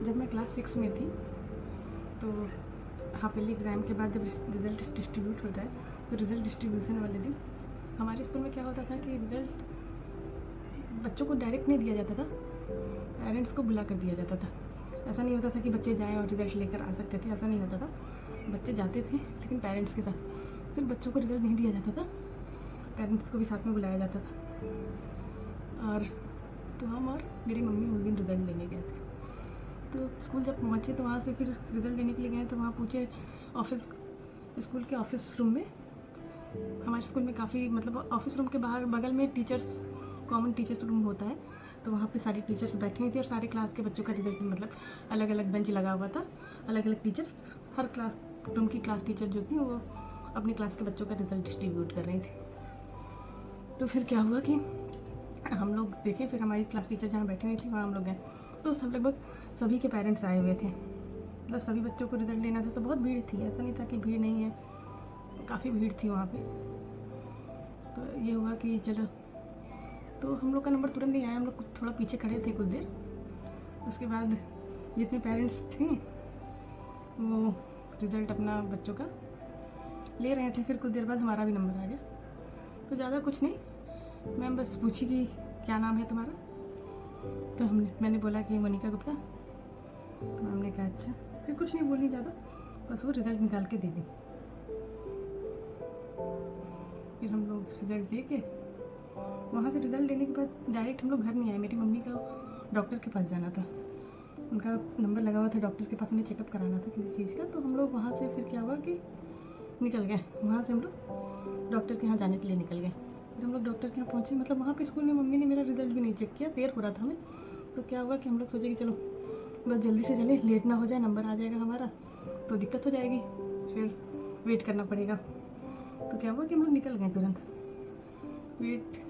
जब मैं क्लास 6 में थी तो हाफ ईयरली एग्ज़ाम के बाद जब रिज़ल्ट डिस्ट्रीब्यूट होता है तो रिज़ल्ट डिस्ट्रीब्यूशन वाले दिन हमारे स्कूल में क्या होता था कि रिज़ल्ट बच्चों को डायरेक्ट नहीं दिया जाता था, पेरेंट्स को बुला कर दिया जाता था। ऐसा नहीं होता था कि बच्चे जाएं और रिज़ल्ट लेकर आ सकते थे, ऐसा नहीं होता था। बच्चे जाते थे लेकिन पेरेंट्स के साथ। सिर्फ बच्चों को रिज़ल्ट नहीं दिया जाता था, पेरेंट्स को भी साथ में बुलाया जाता था। और तो हम और मेरी मम्मी उस दिन रिज़ल्ट लेने गए थे। तो स्कूल जब पहुँचे तो वहाँ से फिर रिज़ल्ट लेने के लिए गए तो वहाँ पूछे स्कूल के ऑफिस रूम में। हमारे स्कूल में काफ़ी मतलब ऑफिस रूम के बाहर बगल में कॉमन टीचर्स रूम होता है, तो वहाँ पे सारी टीचर्स बैठी हुई थी और सारे क्लास के बच्चों का रिजल्ट मतलब अलग अलग बेंच लगा हुआ था, अलग अलग टीचर्स, हर क्लास रूम की क्लास टीचर जो थी वो अपने क्लास के बच्चों का रिजल्ट डिस्ट्रीब्यूट कर रही थी। तो फिर क्या हुआ कि हम लोग देखे, फिर हमारी क्लास टीचर जहाँ बैठी हुई थी वहाँ हम लोग गए तो सब लगभग सभी के पेरेंट्स आए हुए थे। मतलब सभी बच्चों को रिजल्ट लेना था तो बहुत भीड़ थी, ऐसा नहीं था कि भीड़ नहीं है, काफ़ी भीड़ थी वहाँ पे। तो ये हुआ कि चलो, तो हम लोग का नंबर तुरंत नहीं आया, हम लोग थोड़ा पीछे खड़े थे कुछ देर। उसके बाद जितने पेरेंट्स थे वो रिज़ल्ट अपना बच्चों का ले रहे थे। फिर कुछ देर बाद हमारा भी नंबर आ गया। तो ज़्यादा कुछ नहीं, मैम बस पूछी कि क्या नाम है तुम्हारा, तो मैंने बोला कि मोनिका गुप्ता। तो मैम ने कहा अच्छा, फिर कुछ नहीं बोली ज़्यादा, बस वो रिज़ल्ट निकाल के दे दी। फिर हम लोग रिज़ल्ट लेके वहाँ से रिज़ल्ट लेने के बाद डायरेक्ट हम लोग घर नहीं आए। मेरी मम्मी का डॉक्टर के पास जाना था, उनका नंबर लगा हुआ था डॉक्टर के पास, उन्हें चेकअप कराना था किसी चीज़ का। तो हम लोग वहाँ से फिर क्या हुआ कि निकल गए, वहाँ से हम लोग डॉक्टर के यहाँ जाने के लिए निकल गए। फिर हम लोग डॉक्टर के यहाँ पहुँचे, मतलब वहाँ पे स्कूल में मम्मी ने मेरा रिज़ल्ट भी नहीं चेक किया, देर हो रहा था हमें। तो क्या हुआ कि हम लोग सोचे कि चलो बस जल्दी से चले, लेट ना हो जाए, नंबर आ जाएगा हमारा तो दिक्कत हो जाएगी, फिर वेट करना पड़ेगा। तो क्या हुआ कि हम लोग निकल गए, तुरंत वेट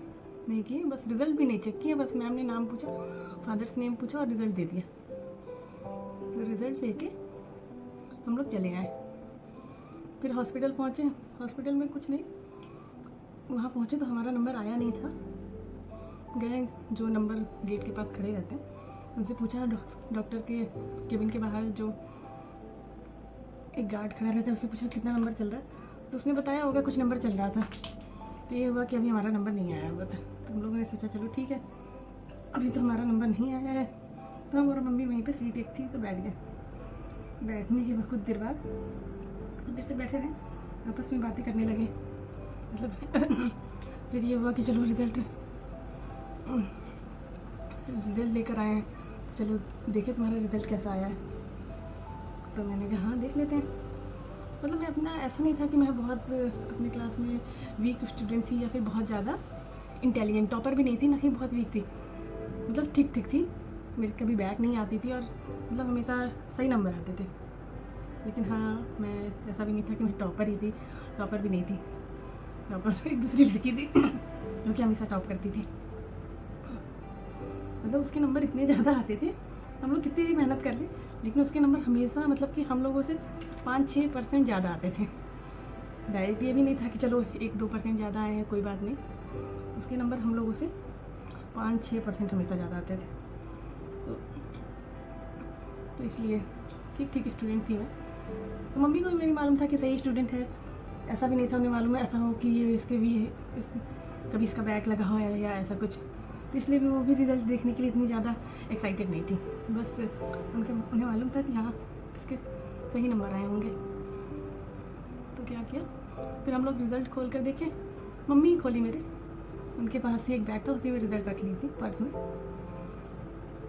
नहीं किए, बस रिज़ल्ट भी नहीं चेक किया, बस मैम ने नाम पूछा, फादर्स नेम पूछा और रिज़ल्ट दे दिया। तो रिज़ल्ट लेके हम लोग चले आए। फिर हॉस्पिटल पहुँचे, हॉस्पिटल में कुछ नहीं, वहाँ पहुँचे तो हमारा नंबर आया नहीं था। गए, जो नंबर गेट के पास खड़े रहते हैं उनसे पूछा, डॉक्टर के केबिन के बाहर जो एक गार्ड खड़ा रहता है उससे पूछा कितना नंबर चल रहा है, तो उसने बताया होगा कुछ नंबर चल रहा था। तो ये हुआ कि अभी हमारा नंबर नहीं आया हुआ था। तो हम लोगों ने सोचा चलो ठीक है, अभी तो हमारा नंबर नहीं आया है। तो हम और मम्मी वहीं पे सीट एक थी तो बैठ गए। बैठने के बाद कुछ देर से बैठे रहे, आपस में बातें करने लगे, मतलब फिर ये हुआ कि चलो रिज़ल्ट लेकर आए हैं, चलो देखे तुम्हारा रिज़ल्ट कैसा आया है। तो मैंने कहा हाँ देख लेते हैं। मतलब मैं अपना ऐसा नहीं था कि मैं बहुत अपनी क्लास में वीक स्टूडेंट थी या फिर बहुत ज़्यादा इंटेलिजेंट, टॉपर भी नहीं थी ना ही बहुत वीक थी, मतलब ठीक ठीक थी। मेरी कभी बैक नहीं आती थी और मतलब हमेशा सही नंबर आते थे। लेकिन हाँ, मैं ऐसा भी नहीं था कि मैं टॉपर ही थी, टॉपर भी नहीं थी। टॉपर एक दूसरी लड़की थी जो कि हमेशा टॉप करती थी, मतलब उसके नंबर इतने ज़्यादा आते थे, हम लोग कितनी भी मेहनत कर ले लेकिन उसके नंबर हमेशा मतलब कि हम लोगों से 5-6% ज़्यादा आते थे। डायरेक्ट ये भी नहीं था कि चलो 1-2% ज़्यादा आए हैं कोई बात नहीं, उसके नंबर हम लोगों से 5-6% हमेशा ज़्यादा आते थे। तो इसलिए ठीक ठीक स्टूडेंट थी मैं। तो मम्मी को भी मेरी मालूम था कि सही स्टूडेंट है, ऐसा भी नहीं था उन्हें मालूम है ऐसा हो कि ये इसके भी कभी इसका बैक लगा हो या ऐसा कुछ। तो इसलिए भी वो भी रिज़ल्ट देखने के लिए इतनी ज़्यादा एक्साइटेड नहीं थी, बस उन्हें मालूम था कि हाँ इसके सही नंबर आए होंगे। तो क्या किया, फिर हम लोग रिज़ल्ट खोल कर देखे, मम्मी ही खोली मेरे, उनके पास ही एक बैग था, उसी में रिज़ल्ट रख ली थी पर्स में।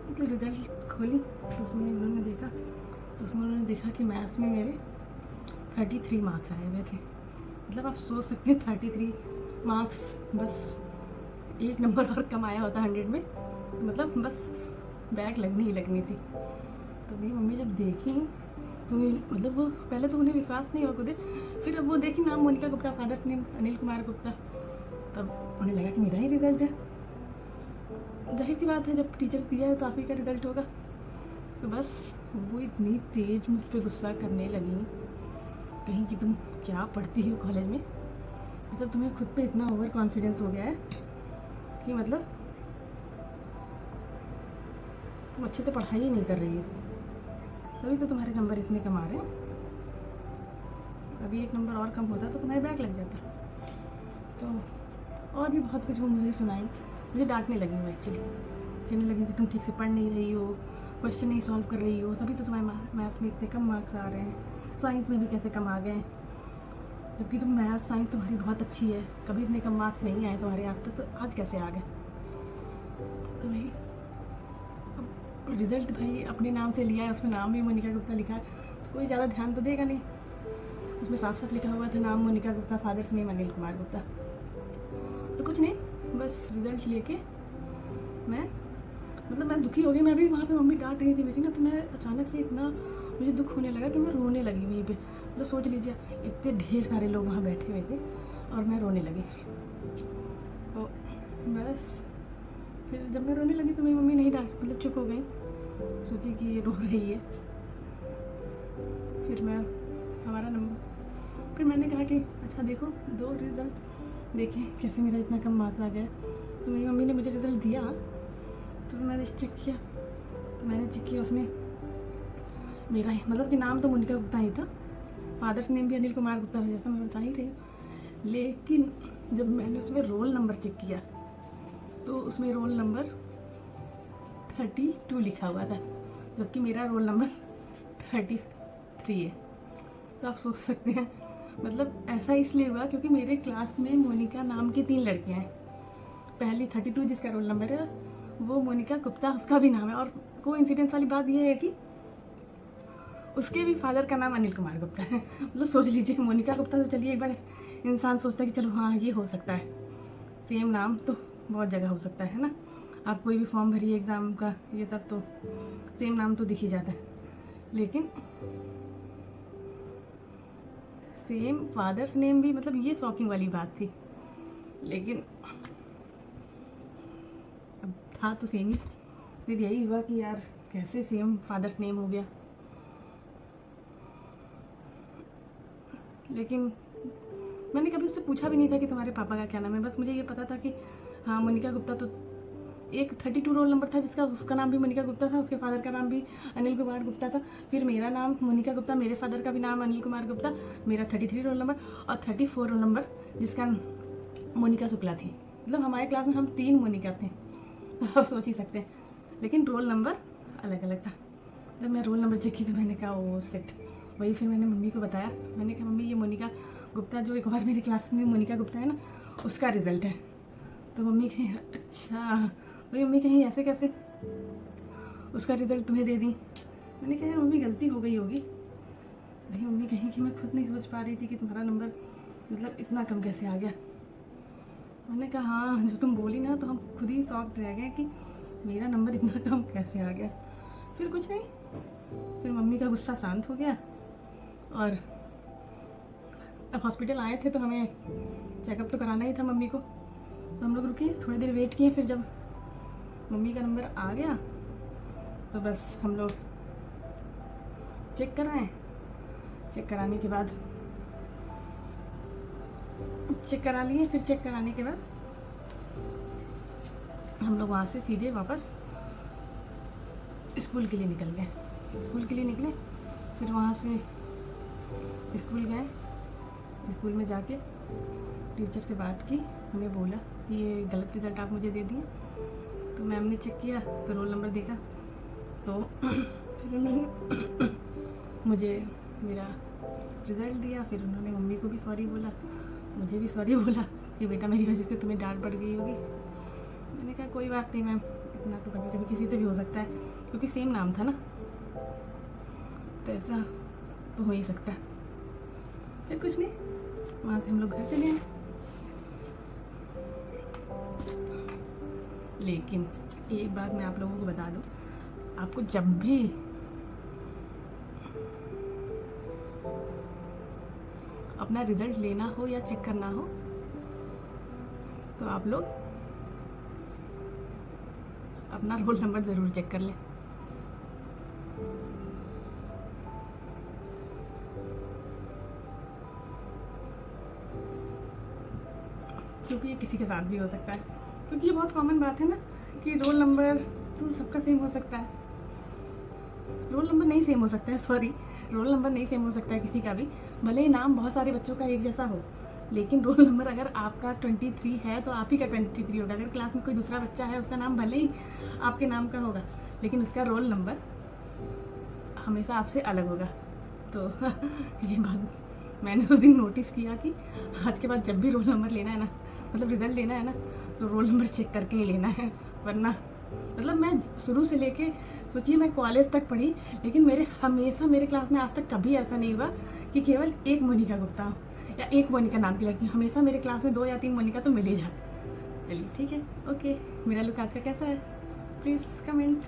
तो रिज़ल्ट खोली तो उसमें उन्होंने देखा कि मैथ्स में मेरे 33 मार्क्स आए हुए थे। मतलब आप सोच सकते हैं 33 मार्क्स, बस एक नंबर और कम आया होता 100 में, तो मतलब बस बैग लगनी ही लगनी थी। तो मेरी मम्मी जब देखी तो मतलब वो पहले तो उन्हें विश्वास नहीं हुआ खुद, फिर अब वो देखी नाम मोनिका गुप्ता, फादर नेम अनिल कुमार गुप्ता, तब उन्हें लगा कि मेरा ही रिज़ल्ट है। जाहिर सी बात है जब टीचर दिया है तो आप ही का रिज़ल्ट होगा। तो बस वो इतनी तेज़ मुझ पर गुस्सा करने लगी, कहीं कि तुम क्या पढ़ती हो कॉलेज में, मतलब तुम्हें खुद पे इतना ओवर कॉन्फिडेंस हो गया है कि मतलब तुम अच्छे से पढ़ाई ही नहीं कर रही हो। तभी तो तुम्हारे नंबर इतने कम आ रहे हैं। अभी एक नंबर और कम होता तो तुम्हारे बैक लग जाता। तो और भी बहुत कुछ वो मुझे सुनाई, मुझे डांटने लगी वो एक्चुअली, कहने लगी कि तुम ठीक से पढ़ नहीं रही हो, क्वेश्चन नहीं सॉल्व कर रही हो, तभी तो तुम्हारे मैथ्स में इतने कम मार्क्स आ रहे हैं, साइंस में भी कैसे कम आ गए, जबकि तुम मैथ साइंस तुम्हारी बहुत अच्छी है, कभी इतने कम मार्क्स नहीं आए तुम्हारे आफ्टर, तो आज कैसे आ गए। तो भाई रिज़ल्ट भाई अपने नाम से लिया है, उसमें नाम भी मोनिका गुप्ता लिखा है, कोई ज़्यादा ध्यान तो देगा नहीं। उसमें साफ साफ लिखा हुआ था नाम मोनिका गुप्ता, फादर्स नेम अनिल कुमार गुप्ता। तो कुछ नहीं, बस रिज़ल्ट लेके मैं दुखी हो गई। मैं भी वहाँ पे मम्मी डांट रही थी मेरी ना, तो मैं अचानक से इतना मुझे दुख होने लगा कि मैं रोने लगी वहीं पे। मतलब सोच लीजिए इतने ढेर सारे लोग वहाँ बैठे हुए थे और मैं रोने लगी। तो बस फिर जब मैं रोने लगी तो मेरी मम्मी नहीं डांट, मतलब चुप हो गई, सोची कि ये रो रही है। फिर फिर मैंने कहा कि अच्छा देखो 2 रिज़ल्ट देखें कैसे मेरा इतना कम मार्क्स आ गया। तो मेरी मम्मी ने मुझे रिज़ल्ट दिया, तो फिर मैंने चेक किया, उसमें मेरा मतलब कि नाम तो मोनिका गुप्ता ही था, फादर्स नेम भी अनिल कुमार गुप्ता था, जैसा मैं बता ही रही। लेकिन जब मैंने उसमें रोल नंबर चेक किया तो उसमें रोल नंबर 32 लिखा हुआ था, जबकि मेरा रोल नंबर 33 है। तो आप सोच सकते हैं, मतलब ऐसा इसलिए हुआ क्योंकि मेरे क्लास में मोनिका नाम की 3 लड़कियां हैं। पहली 32 जिसका रोल नंबर है वो मोनिका गुप्ता, उसका भी नाम है। और कोइंसिडेंस वाली बात यह है कि उसके भी फादर का नाम अनिल कुमार गुप्ता है। मतलब सोच लीजिए, मोनिका गुप्ता तो चलिए एक बार इंसान सोचता है कि चलो हाँ ये हो सकता है, सेम नाम तो बहुत जगह हो सकता है ना। आप कोई भी फॉर्म भरिए एग्ज़ाम का, ये सब तो सेम नाम तो दिख ही जाता है, लेकिन सेम फादर्स नेम भी, मतलब ये शॉकिंग वाली बात थी। लेकिन अब था तो सेम ही। फिर यही हुआ कि यार कैसे सेम फादर्स नेम हो गया। लेकिन मैंने कभी उससे पूछा भी नहीं था कि तुम्हारे पापा का क्या नाम है, बस मुझे ये पता था कि हाँ मोनिका गुप्ता। तो एक 32 रोल नंबर था जिसका, उसका नाम भी मोनिका गुप्ता था, उसके फादर का नाम भी अनिल कुमार गुप्ता था। फिर मेरा नाम मोनिका गुप्ता, मेरे फादर का भी नाम अनिल कुमार गुप्ता, मेरा 33 रोल नंबर, और 34 रोल नंबर जिसका मोनिका शुक्ला थी। मतलब हमारे क्लास में हम 3 मोनिका थे, आप सोच ही सकते हैं, लेकिन रोल नंबर अलग अलग था। जब मैं रोल नंबर चेक की तो मैंने कहा ओ शिट। वही फिर मैंने मम्मी को बताया, मैंने कहा मम्मी ये मोनिका गुप्ता जो एक और मेरी क्लास में मोनिका गुप्ता है ना, उसका रिज़ल्ट है। तो मम्मी कहीं अच्छा, वही मम्मी कहीं ऐसे कैसे उसका रिज़ल्ट तुम्हें दे दी। मैंने कहा यार मम्मी गलती हो गई होगी। वही मम्मी कहीं कि मैं खुद नहीं सोच पा रही थी कि तुम्हारा नंबर मतलब इतना कम कैसे आ गया। मैंने कहा हाँ, जब तुम बोली ना तो हम खुद ही शॉक्ड रह गए कि मेरा नंबर इतना कम कैसे आ गया। फिर कुछ नहीं, फिर मम्मी का गुस्सा शांत हो गया और अब हॉस्पिटल आए थे तो हमें चेकअप तो कराना ही था मम्मी को। तो हम लोग रुके, थोड़ी देर वेट किए, फिर जब मम्मी का नंबर आ गया तो बस हम लोग चेक कराएं। चेक कराने के बाद चेक करा लिए। फिर चेक कराने के बाद हम लोग वहाँ से सीधे वापस स्कूल के लिए निकल गए। स्कूल के लिए निकले, फिर वहाँ से स्कूल गए। स्कूल में जाके टीचर से बात की, हमें बोला कि ये गलत रिज़ल्ट आप मुझे दे दिए। तो मैम ने चेक किया तो रोल नंबर देखा, तो फिर उन्होंने मुझे मेरा रिज़ल्ट दिया। फिर उन्होंने मम्मी को भी सॉरी बोला, मुझे भी सॉरी बोला कि बेटा मेरी वजह से तुम्हें डांट पड़ गई होगी। मैंने कहा कोई बात नहीं मैम, इतना तो कभी कभी किसी से भी हो सकता है, क्योंकि सेम नाम था ना, तो ऐसा तो हो ही सकता है। फिर कुछ नहीं, वहाँ से हम लोग घर चले आए। लेकिन एक बात मैं आप लोगों को बता दूँ, आपको जब भी अपना रिज़ल्ट लेना हो या चेक करना हो तो आप लोग अपना रोल नंबर ज़रूर चेक कर लें। क्योंकि ये किसी के साथ भी हो सकता है, क्योंकि ये बहुत कॉमन बात है ना कि रोल नंबर तो सबका सेम हो सकता है। रोल नंबर नहीं सेम हो सकता है, सॉरी, रोल नंबर नहीं सेम हो सकता है किसी का भी, भले ही नाम बहुत सारे बच्चों का एक जैसा हो, लेकिन रोल नंबर अगर आपका 23 है तो आप ही का 23 होगा। अगर क्लास में कोई दूसरा बच्चा है, उसका नाम भले ही आपके नाम का होगा, लेकिन उसका रोल नंबर हमेशा आपसे अलग होगा। तो ये बात मैंने उस दिन नोटिस किया कि आज के बाद जब भी रोल नंबर लेना है ना, मतलब रिज़ल्ट लेना है ना, तो रोल नंबर चेक करके ही लेना है, वरना मतलब मैं शुरू से लेके सोचिए मैं कॉलेज तक पढ़ी, लेकिन हमेशा मेरे क्लास में आज तक कभी ऐसा नहीं हुआ कि केवल एक मोनिका गुप्ता हो या एक मोनिका नाम की लड़की। हमेशा मेरे क्लास में 2 या 3 मोनिका तो मिल ही जाते। चलिए ठीक है, ओके। मेरा लुक आज का कैसा है, प्लीज़ कमेंट।